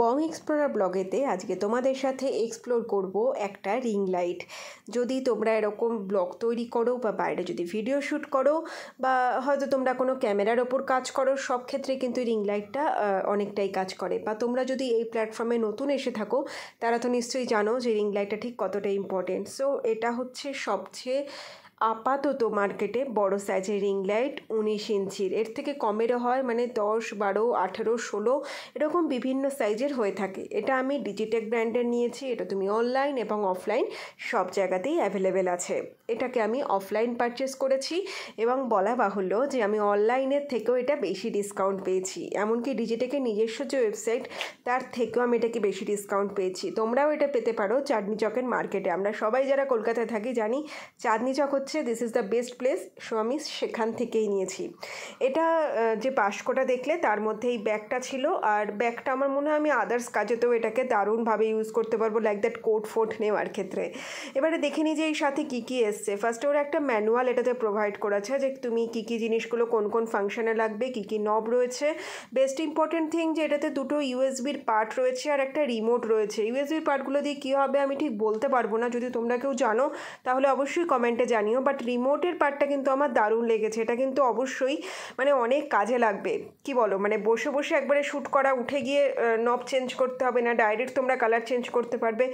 বং explorer ব্লগেতে আজকে তোমাদের সাথে এক্সপ্লোর করব একটা রিং লাইট। যদি তোমরা এরকম ব্লগ তৈরি করো বা বাইরে যদি ভিডিও শ্যুট করো বা হয়তো তোমরা কোনো ক্যামেরার ওপর কাজ করো, সব ক্ষেত্রে কিন্তু রিং লাইটটা অনেকটাই কাজ করে। বা তোমরা যদি এই প্ল্যাটফর্মে নতুন এসে থাকো তারা তো নিশ্চয়ই জানো যে রিং লাইটটা ঠিক কতটা ইম্পর্টেন্ট। সো এটা হচ্ছে সবচেয়ে আপাতত মার্কেটে বড় সাইজের রিং লাইট, 19 ইঞ্চির। এর থেকে কমেরও হয়, মানে 10, 12, 18, 16 এরকম বিভিন্ন সাইজের হয়ে থাকে। এটা আমি ডিজিটেক ব্র্যান্ডের নিয়েছি। এটা তুমি অনলাইন এবং অফলাইন সব জায়গাতেই অ্যাভেলেবেল আছে। এটাকে আমি অফলাইন পারচেস করেছি এবং বলা বাহুল্য যে আমি অনলাইনের থেকেও এটা বেশি ডিসকাউন্ট পেয়েছি। এমনকি ডিজিটেকের নিজস্ব যে ওয়েবসাইট তার থেকেও আমি এটাকে বেশি ডিসকাউন্ট পেয়েছি। তোমরাও এটা পেতে পারো চাঁদনি চকের মার্কেটে। আমরা সবাই যারা কলকাতায় থাকি জানি চাঁদনি চক হচ্ছে this is the best place. So আমি সেখান থেকেই নিয়েছি। এটা যে বাস্কটা দেখলে তার মধ্যে এই ব্যাগটা ছিল, আর ব্যাগটা আমার মনে হয় আমি আদার্স কাজেতেও এটাকে দারুণভাবে ইউজ করতে পারবো, লাইক দ্যাট কোট ফোট নেওয়ার ক্ষেত্রে। এবারে দেখে নিই যে এই সাথে কী কী এসছে। ফার্স্টে ওরা একটা ম্যানুয়াল এটাতে প্রোভাইড করেছে যে তুমি কী কী জিনিসগুলো কোন কোন ফাংশনে লাগবে, কী কী নব রয়েছে। বেস্ট ইম্পর্টেন্ট থিং যে এটাতে দুটো ইউএসবির পার্ট রয়েছে আর একটা রিমোট রয়েছে। ইউএসবির পার্টগুলো দিয়ে কী হবে আমি ঠিক বলতে পারবো না, যদি তোমরা কেউ জানো তাহলে অবশ্যই কমেন্টে জানিও। বাট রিমোটের পার্টটা কিন্তু আমার দারুণ লেগেছে। এটা কিন্তু অবশ্যই মানে অনেক কাজে লাগবে। কি বলো, মানে বসে বসে একবারে শ্যুট করা, উঠে গিয়ে নব চেঞ্জ করতে হবে না, ডাইরেক্ট তোমরা কালার চেঞ্জ করতে পারবে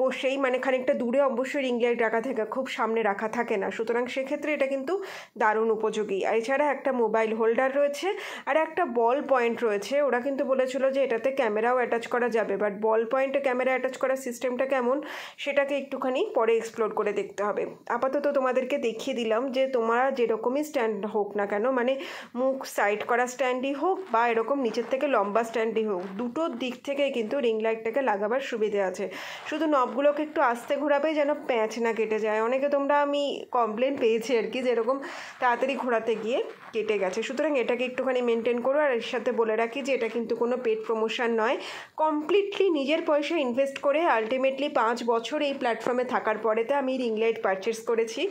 বসেই। মানে খানিকটা দূরে অবশ্যই রিং লাইট রাখা থাকে, খুব সামনে রাখা থাকে না। সুতরাং সেক্ষেত্রে এটা কিন্তু দারুণ উপযোগী। আর এছাড়া একটা মোবাইল হোল্ডার রয়েছে আর একটা বল পয়েন্ট রয়েছে। ওরা কিন্তু বলেছিল যে এটাতে ক্যামেরাও অ্যাটাচ করা যাবে, বাট বল পয়েন্টে ক্যামেরা অ্যাটাচ করার সিস্টেমটা কেমন সেটাকে একটুখানি পরে এক্সপ্লোর করে দেখতে হবে। আপাতত তোমাদেরকে দেখিয়ে দিলাম যে তোমরা যেরকমই স্ট্যান্ড হোক না কেন, মানে মুখ সাইড করা স্ট্যান্ডই হোক বা এরকম নিচের থেকে লম্বা স্ট্যান্ডই হোক, দুটোর দিক থেকে কিন্তু রিং লাইটটাকে লাগাবার সুবিধে আছে। শুধু নবগুলোকে একটু আস্তে ঘোরাবে যেন প্যাঁচ না কেটে যায়। অনেকে তোমরা আমি কমপ্লেন পেয়েছি আর কি, যেরকম তাড়াতাড়ি ঘোরাতে গিয়ে কেটে গেছে। সুতরাং এটাকে একটুখানি মেনটেন করো। আর এর সাথে বলে রাখি যে এটা কিন্তু কোনো পেড প্রমোশন নয়, কমপ্লিটলি নিজের পয়সা ইনভেস্ট করে আলটিমেটলি 5 বছর এই প্ল্যাটফর্মে থাকার পরেতে আমি রিং লাইট পারচেস করেছি।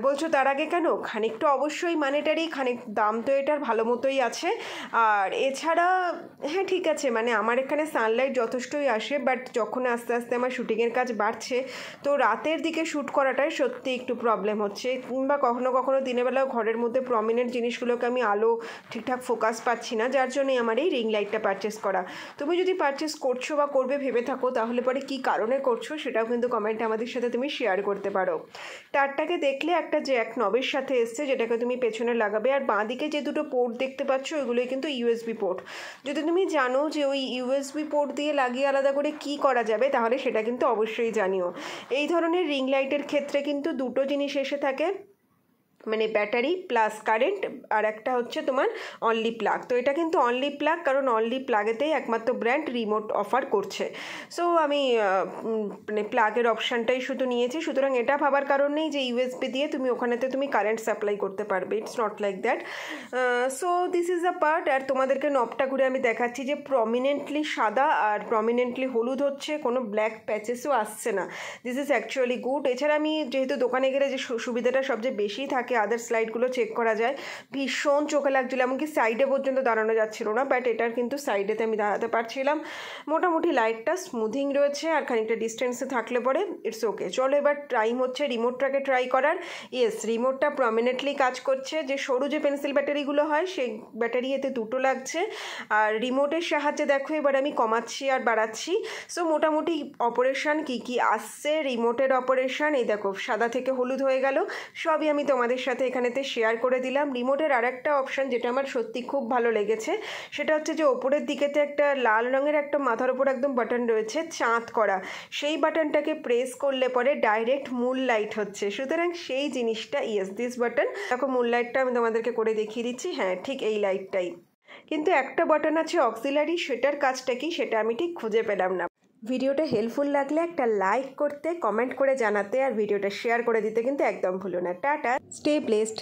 বলছো তার আগে কেন, খানিকটা অবশ্যই মানেটারি, খানিক দাম তো এটার ভালো মতোই আছে। আর এছাড়া হ্যাঁ ঠিক আছে, মানে আমার এখানে সানলাইট যথেষ্টই আসে, বাট যখন আস্তে আস্তে আমার শ্যুটিংয়ের কাজ বাড়ছে তো রাতের দিকে শ্যুট করাটাই সত্যি একটু প্রবলেম হচ্ছে। কিংবা কখনো কখনো দিনের বেলাও ঘরের মধ্যে প্রমিনেন্ট জিনিসগুলোকে আমি আলো ঠিকঠাক ফোকাস পাচ্ছি না, যার জন্যই আমার এই রিং লাইটটা পারচেস করা। তুমি যদি পারচেস করছো বা করবে ভেবে থাকো তাহলে পরে কী কারণে করছো সেটাও কিন্তু কমেন্টে আমাদের সাথে তুমি শেয়ার করতে পারো। তারটাকে দেখলে একটা জ্যাক নবের সাথে এসছে যেটাকে তুমি পেছনে লাগাবে। আর বাঁ দিকে যে দুটো পোর্ট দেখতে পাচ্ছ ওইগুলোই কিন্তু ইউএসবি পোর্ট। যদি তুমি জানো যে ওই ইউএসবি পোর্ট দিয়ে লাগিয়ে আলাদা করে কি করা যাবে তাহলে সেটা কিন্তু অবশ্যই জানিও। এই ধরনের রিং লাইটের ক্ষেত্রে কিন্তু দুটো জিনিস এসে থাকে, মানে ব্যাটারি প্লাস কারেন্ট, আর একটা হচ্ছে তোমার অনলি প্লাগ। তো এটা কিন্তু অনলি প্লাগ, কারণ অনলি প্লাগেতেই একমাত্র ব্র্যান্ড রিমোট অফার করছে। সো আমি মানে প্লাগের অপশানটাই শুধু নিয়েছি। সুতরাং এটা ভাবার কারণ নেই যে ইউএসবি দিয়ে তুমি ওখানেতে তুমি কারেন্ট সাপ্লাই করতে পারবে, it's not like that. So this is a part. আর তোমাদেরকে নবটা ঘুরে আমি দেখাচ্ছি যে প্রমিনেন্টলি সাদা আর প্রমিনেন্টলি হলুদ হচ্ছে, কোনো ব্ল্যাক প্যাচেসও আসছে না। This is actually good. এছাড়া আমি যেহেতু দোকানে গেলে যে সুবিধাটা সবচেয়ে বেশি থাকে, আদার স্লাইডগুলো চেক করা যায়, ভীষণ চোখে লাগছিলো, এমনকি সাইডে পর্যন্ত দাঁড়ানো যাচ্ছিল না, বাট এটার কিন্তু সাইডেতে আমি দাঁড়াতে পারছিলাম। মোটামুটি লাইটটা স্মুথিং রয়েছে আর খানিকটা ডিস্টেন্সে থাকলে পরে ইটস ওকে। চলো এবার টাইম হচ্ছে রিমোটটাকে ট্রাই করার। ইয়েস, রিমোটটা প্রমিনেন্টলি কাজ করছে। যে সরু যে পেন্সিল ব্যাটারিগুলো হয় সেই ব্যাটারি এতে দুটো লাগছে। আর রিমোটের সাহায্যে দেখো এবার আমি কমাচ্ছি আর বাড়াচ্ছি। সো মোটামুটি অপারেশান কী কী আসছে, রিমোটের অপারেশান এই দেখো সাদা থেকে হলুদ হয়ে গেল, সবই আমি তোমাদের সাথে এখানেতে শেয়ার করে দিলাম। রিমোটের আরেকটা অপশান যেটা আমার সত্যি খুব ভালো লেগেছে সেটা হচ্ছে যে ওপরের দিকেতে একটা লাল রঙের একটা মাথার ওপর একদম বাটন রয়েছে চাঁদ করা, সেই বাটনটাকে প্রেস করলে পরে ডাইরেক্ট মুন লাইট হচ্ছে। সুতরাং সেই জিনিসটা, ইয়েস দিস বাটন, দেখো মুন লাইটটা আমি তোমাদেরকে করে দেখিয়ে দিচ্ছি। হ্যাঁ ঠিক এই লাইটটাই, কিন্তু একটা বাটন আছে অক্সিলারি, সেটার কাজটা কি সেটা আমি ঠিক খুঁজে পেলাম না। ভিডিওটা হেল্পফুল লাগলে একটা লাইক করতে, কমেন্ট করে জানাতে আর ভিডিওটা শেয়ার করে দিতে কিন্তু একদম ভুলো না। Tata, stay blessed.